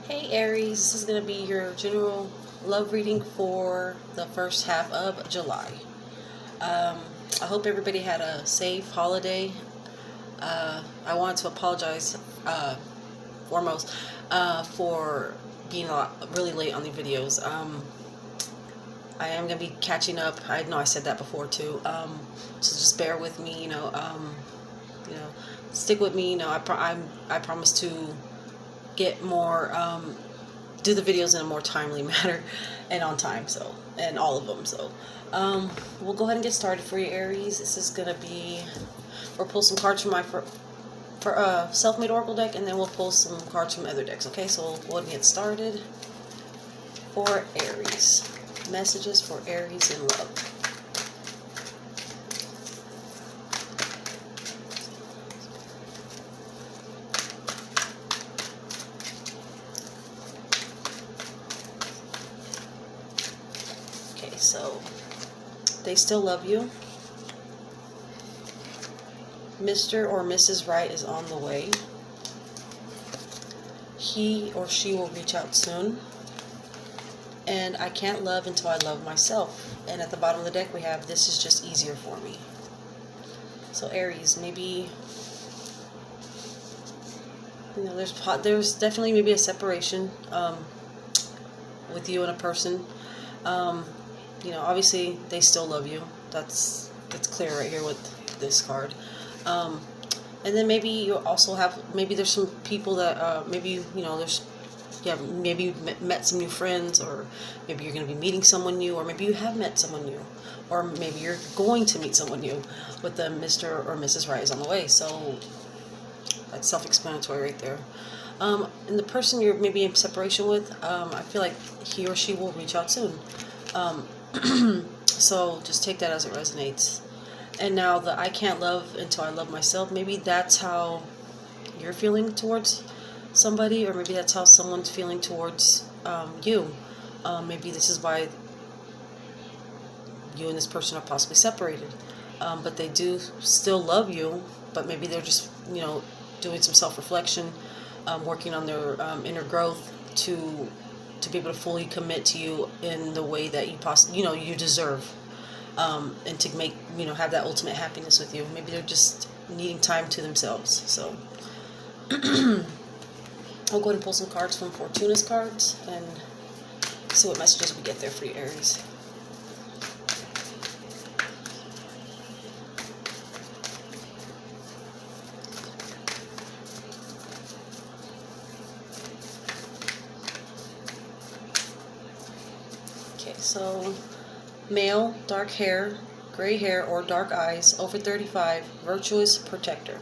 Hey Aries, this is going to be your general love reading for the first half of July. I hope everybody had a safe holiday. I want to apologize foremost for being really late on the videos. I am going to be catching up. I know I said that before too. So just bear with me, stick with me. I promise to get more, do the videos in a more timely manner and on time, and all of them. So we'll go ahead and get started for you, Aries. This is gonna be, we'll pull some cards from my self-made oracle deck, and then we'll pull some cards from other decks. Okay, so we'll go ahead and get started. For Aries, messages for Aries in love. So they still love you. Mr. or Mrs. Right is on the way. He or she will reach out soon. And I can't love until I love myself. And at the bottom of the deck we have, this is just easier for me. So Aries, maybe, there's definitely maybe a separation with you and a person. Obviously they still love you. That's clear right here with this card. And then maybe you also have, maybe there's some people that maybe maybe you've met some new friends, or maybe you're going to be meeting someone new, or maybe you have met someone new, or maybe you're going to meet someone new with the Mr. or Mrs. Right is on the way. So that's self-explanatory right there. And the person you're maybe in separation with, I feel like he or she will reach out soon. So just take that as it resonates. And now the I can't love until I love myself, maybe that's how you're feeling towards somebody, or maybe that's how someone's feeling towards you. Maybe this is why you and this person are possibly separated. But they do still love you, but maybe they're just, doing some self-reflection, working on their inner growth to be able to fully commit to you in the way that you possibly, you deserve, and to make, have that ultimate happiness with you. Maybe they're just needing time to themselves. So I'll go ahead and pull some cards from FORTUNAS cards and see what messages we get there for you, Aries. So, male, dark hair, gray hair or dark eyes, over 35, virtuous protector.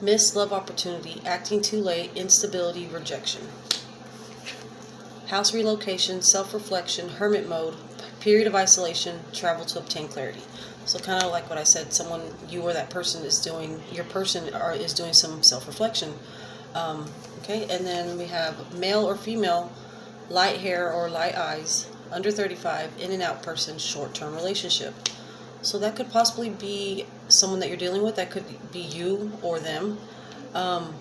Missed love opportunity, acting too late, instability, rejection. House relocation, self-reflection, hermit mode, period of isolation, travel to obtain clarity. So kind of like what I said, you or that person is doing, is doing some self-reflection. Okay, and then we have male or female, light hair or light eyes, under 35, in and out person, short-term relationship. So that could possibly be someone that you're dealing with. That could be you or them.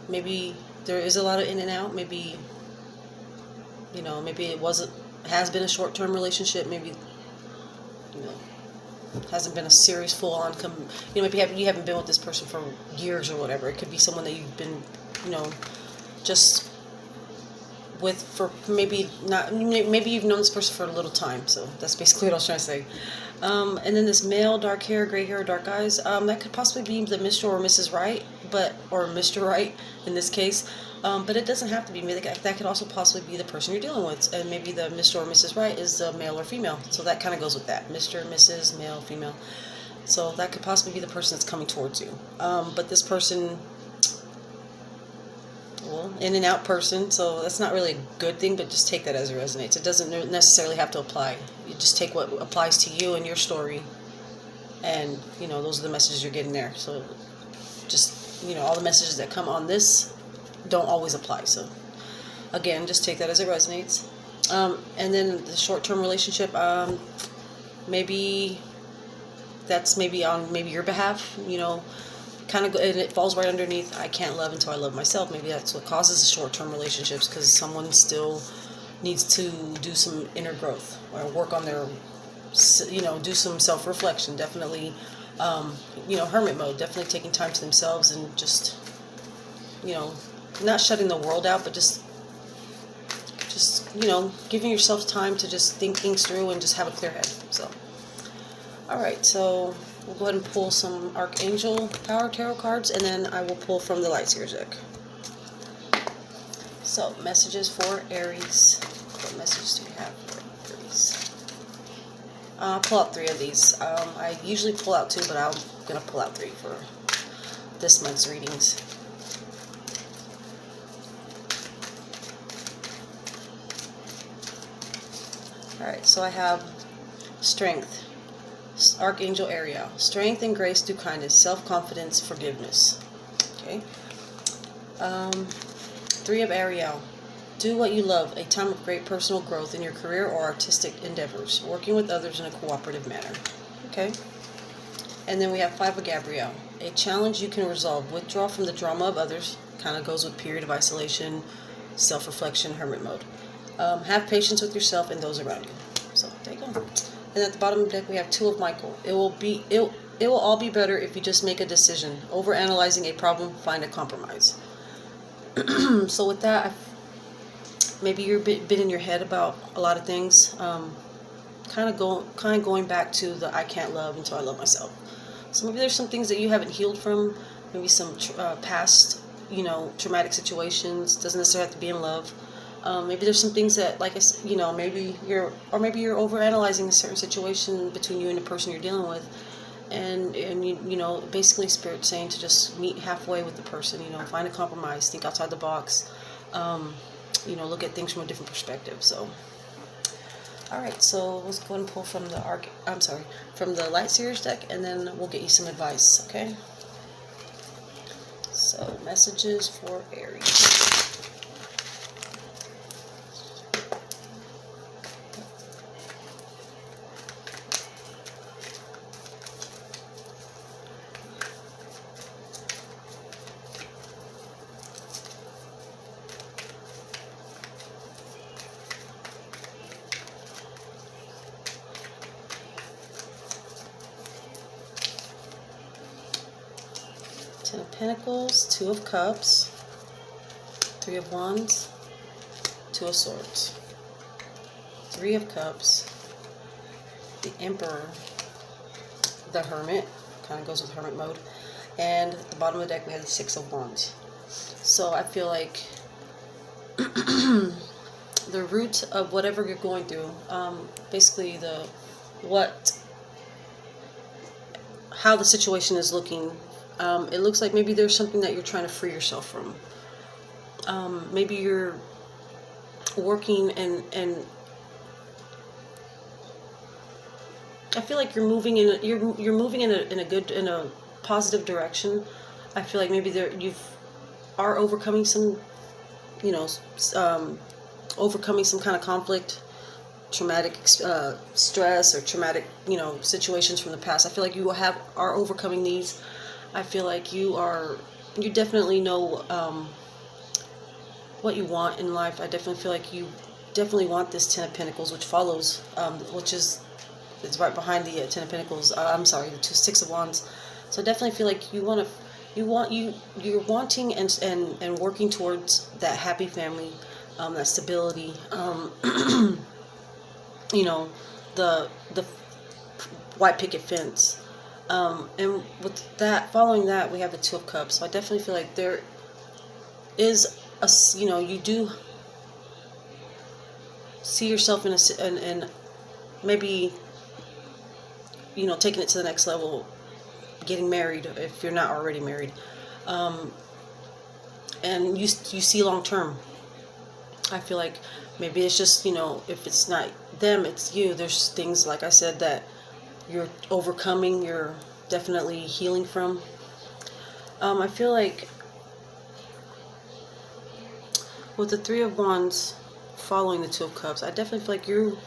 Maybe there is a lot of in and out. Maybe, maybe it has been a short-term relationship. Maybe, hasn't been a serious full-on, maybe you haven't been with this person for years or whatever. It could be someone that you've been, just with for maybe not, maybe you've known this person for a little time. So that's basically what I was trying to say. And then this male, dark hair, gray hair, dark eyes, that could possibly be the Mr. or Mrs. Right, or Mr. Right in this case, but it doesn't have to be. That could also possibly be the person you're dealing with, and maybe the Mr. or Mrs. Right is the male or female. So that kind of goes with that, Mr., Mrs., male, female. So that could possibly be the person that's coming towards you. But this person, in and out person, so that's not really a good thing, but just take that as it resonates. It doesn't necessarily have to apply. You just take what applies to you and your story, and those are the messages you're getting there. So just, all the messages that come on this don't always apply. So again, just take that as it resonates. And then the short-term relationship, maybe that's maybe on your behalf, kind of, and it falls right underneath, I can't love until I love myself. Maybe that's what causes short-term relationships, because someone still needs to do some inner growth or work on their, you know, do some self-reflection. Definitely, you know, hermit mode, definitely taking time to themselves and just, you know, not shutting the world out, but just, you know, giving yourself time to just think things through and just have a clear head. So, all right, so we'll go ahead and pull some Archangel Power Tarot cards, and then I will pull from the Light Seers deck. So, messages for Aries. What messages do we have for Aries? I'll pull out 3 of these. I usually pull out 2, but I'm going to pull out 3 for this month's readings. Alright, so I have Strength. Archangel Ariel. Strength and grace through kindness, self-confidence, forgiveness. Okay. 3 of Ariel. Do what you love, a time of great personal growth in your career or artistic endeavors, working with others in a cooperative manner. Okay. And then we have 5 of Gabrielle. A challenge you can resolve, withdraw from the drama of others, kind of goes with period of isolation, self-reflection, hermit mode. Have patience with yourself and those around you. So there you go. And at the bottom of the deck we have 2 of Michael. It will all be better if you just make a decision. Overanalyzing a problem, find a compromise. So with that, maybe you're a bit in your head about a lot of things. Kind of going back to the I can't love until I love myself. So maybe there's some things that you haven't healed from. Maybe some past, you know, traumatic situations. Doesn't necessarily have to be in love. Maybe there's some things that, like I said, you know, maybe you're overanalyzing a certain situation between you and the person you're dealing with, and you know, basically Spirit saying to just meet halfway with the person, you know, find a compromise, think outside the box, you know, look at things from a different perspective. So, all right, so let's go and pull from the from the Light Seers deck, and then we'll get you some advice. Okay. So messages for Aries. Ten of Pentacles, 2 of Cups, 3 of Wands, 2 of Swords, 3 of Cups, the Emperor, the Hermit, kind of goes with Hermit mode, and at the bottom of the deck we have the 6 of Wands. So I feel like the root of whatever you're going through, basically how the situation is looking. It looks like maybe there's something that you're trying to free yourself from. Maybe you're working and I feel like you're moving in a positive direction. I feel like maybe you are overcoming some, you know, overcoming some kind of conflict, traumatic stress, or traumatic, you know, situations from the past. I feel like you are overcoming these. I feel like you definitely know what you want in life. I definitely feel like you definitely want this 10 of Pentacles, which follows, it's right behind the 10 of Pentacles. I'm sorry, the 6 of Wands. So I definitely feel like you're wanting and working towards that happy family, that stability. You know, the white picket fence. And with that, following that, we have the 2 of Cups. So I definitely feel like there is you know, you do see yourself in maybe, you know, taking it to the next level, getting married if you're not already married, and you see long term. I feel like maybe it's just, you know, if it's not them, it's you. There's things, like I said, that you're overcoming, you're definitely healing from. I feel like with the 3 of Wands following the 2 of Cups, I definitely feel like you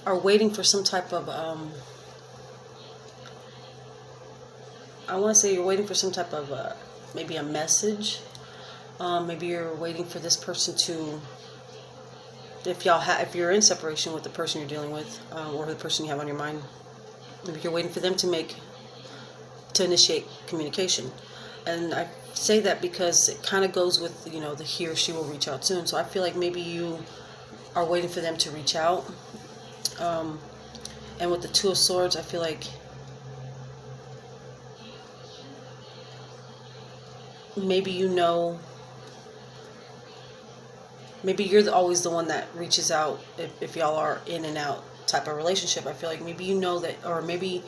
are waiting for some type of I want to say you're waiting for some type of maybe a message. Maybe you're waiting for this person to, if you're in separation with the person you're dealing with, or the person you have on your mind, maybe you're waiting for them to initiate communication. And I say that because it kind of goes with, the he or she will reach out soon. So I feel like maybe you are waiting for them to reach out. And with the Two of Swords, I feel like maybe maybe you're always the one that reaches out if y'all are in and out type of relationship. I feel like maybe that, or maybe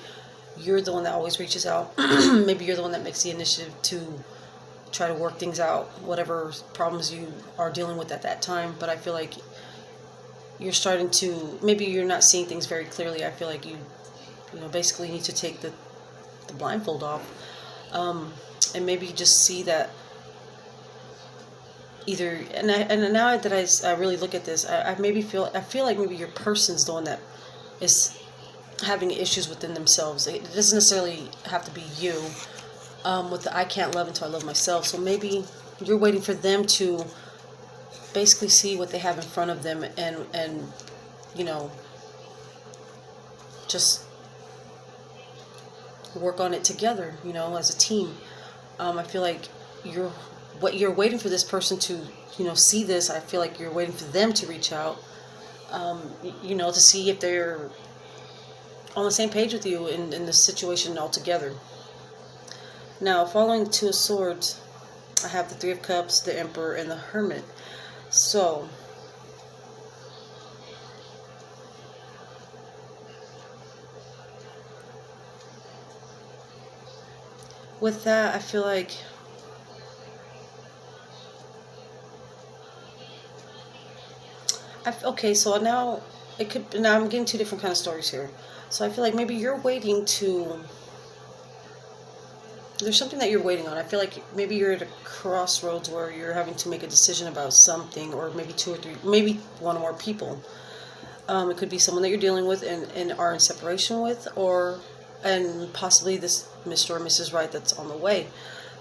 you're the one that always reaches out. Maybe you're the one that makes the initiative to try to work things out, whatever problems you are dealing with at that time. But I feel like you're starting to, maybe you're not seeing things very clearly. I feel like you basically need to take the blindfold off, and maybe just see that either, and now that I really look at this, I feel like maybe your person's the one that is having issues within themselves. It doesn't necessarily have to be you. With the I can't love until I love myself. So maybe you're waiting for them to basically see what they have in front of them and just work on it together, as a team. I feel like you're waiting for this person to, see this. I feel like you're waiting for them to reach out, to see if they're on the same page with you in this situation altogether. Now, following the Two of Swords, I have the Three of Cups, the Emperor, and the Hermit. So, with that, I feel like okay, so now I'm getting two different kind of stories here. So I feel like maybe you're waiting to, there's something that you're waiting on. I feel like maybe you're at a crossroads where you're having to make a decision about something, or maybe two or three, maybe one or more people. It could be someone that you're dealing with and are in separation with, and possibly this Mr. or Mrs. Right that's on the way.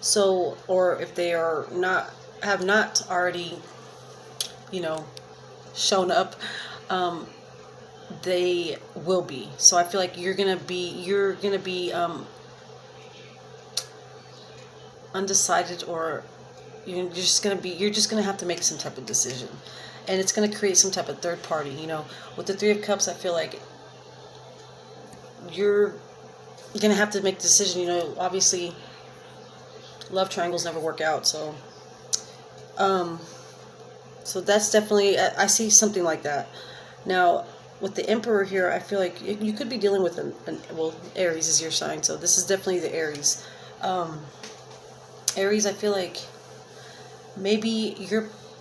So, or if they have not already, shown up, they will be. So I feel like you're gonna be undecided, or you're just gonna have to make some type of decision, and it's gonna create some type of third party. With the Three of Cups, I feel like you're gonna have to make a decision. Obviously, love triangles never work out, so that's definitely, I see something like that. Now, with the Emperor here, I feel like you could be dealing with well, Aries is your sign, so this is definitely the Aries. Aries, I feel like maybe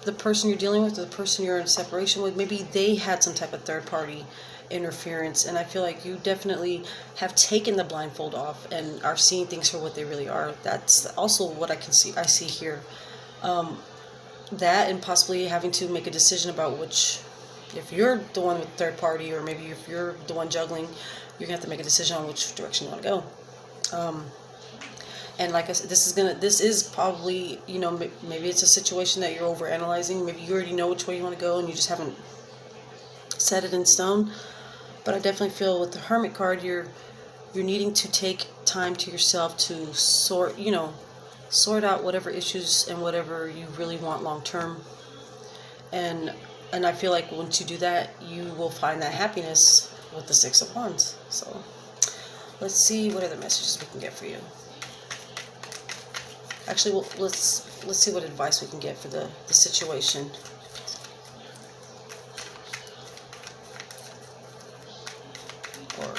the person you're dealing with, or the person you're in separation with, maybe they had some type of third party interference, and I feel like you definitely have taken the blindfold off and are seeing things for what they really are. That's also what I see here. That, and possibly having to make a decision about if you're the one with third party, or maybe if you're the one juggling, you're gonna have to make a decision on which direction you want to go. And like I said, this is probably, maybe it's a situation that you're overanalyzing. Maybe you already know which way you want to go and you just haven't set it in stone. But I definitely feel with the Hermit card, you're needing to take time to yourself to sort out whatever issues and whatever you really want long term. And I feel like once you do that, you will find that happiness with the Six of Wands. So let's see what other messages we can get for you. Actually, let's see what advice we can get for the situation. Or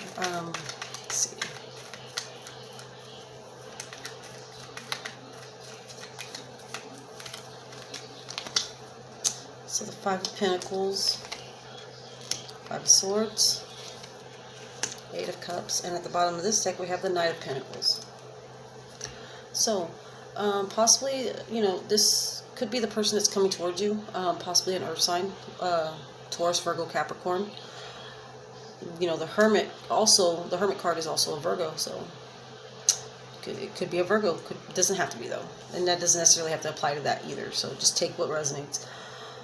let's see. So the Five of Pentacles, Five of Swords, Eight of Cups, and at the bottom of this deck we have the Knight of Pentacles. So possibly, this could be the person that's coming towards you, possibly an earth sign, Taurus, Virgo, Capricorn. The Hermit card is also a Virgo, so It could be a Virgo. It doesn't have to be, though. And that doesn't necessarily have to apply to that either. So just take what resonates.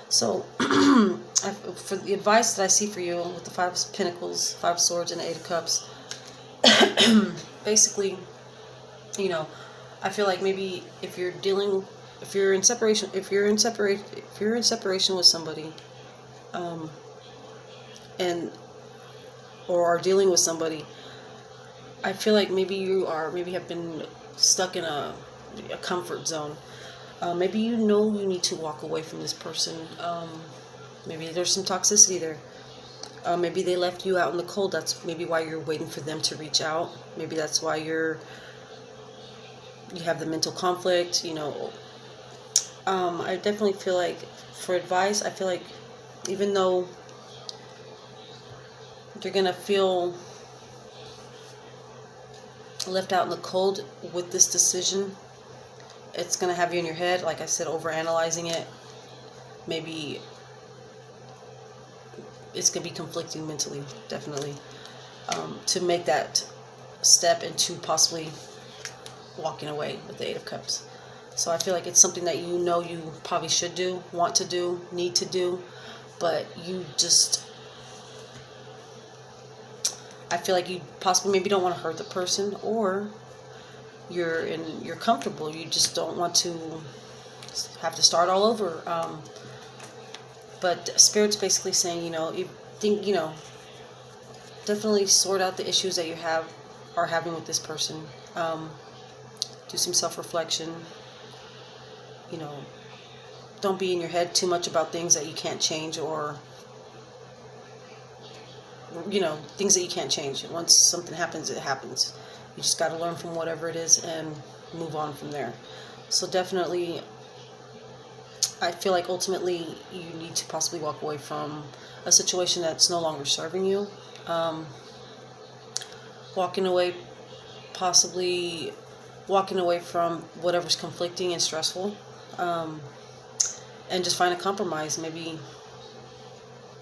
So for the advice that I see for you with the 5 of Pentacles, 5 of Swords, and the 8 of Cups, basically, you know, I feel like maybe if you're in separation with somebody, or are dealing with somebody, I feel like maybe have been stuck in a comfort zone. Maybe you need to walk away from this person. Maybe there's some toxicity there. Maybe they left you out in the cold. That's maybe why you're waiting for them to reach out. Maybe that's why you have the mental conflict, you know. I definitely feel like, for advice, I feel like even though you're going to feel left out in the cold with this decision, it's going to have you in your head, like I said, overanalyzing it. Maybe it's going to be conflicting mentally, definitely, to make that step into possibly walking away with the 8 of Cups. So I feel like it's something that you probably should do, want to do, need to do, but you just, I feel like you possibly maybe don't want to hurt the person, or you're comfortable. You just don't want to have to start all over. But Spirit's basically saying, definitely sort out the issues that you are having with this person. Do some self-reflection. Don't be in your head too much about things that you can't change, or things that you can't change. Once something happens, it happens. You just got to learn from whatever it is and move on from there. So definitely, I feel like ultimately you need to possibly walk away from a situation that's no longer serving you. Possibly walking away from whatever's conflicting and stressful, and just find a compromise. Maybe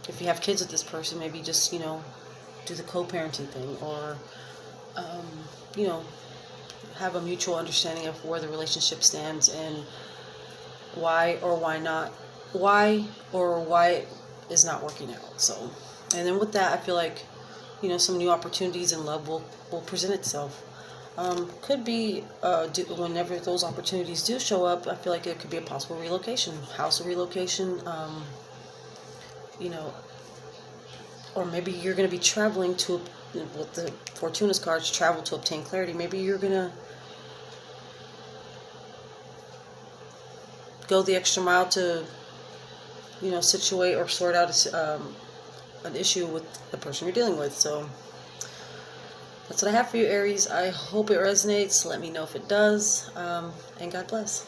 if you have kids with this person, maybe just, do the co-parenting thing, or, have a mutual understanding of where the relationship stands and why it is not working out. So, and then with that, I feel like, some new opportunities in love will present itself. Could be, whenever those opportunities do show up, I feel like it could be a possible relocation, house relocation, or maybe you're going to be traveling with the Fortuna's cards, travel to obtain clarity. Maybe you're going to go the extra mile to, situate or sort out an issue with the person you're dealing with. So that's what I have for you, Aries. I hope it resonates. Let me know if it does, and God bless.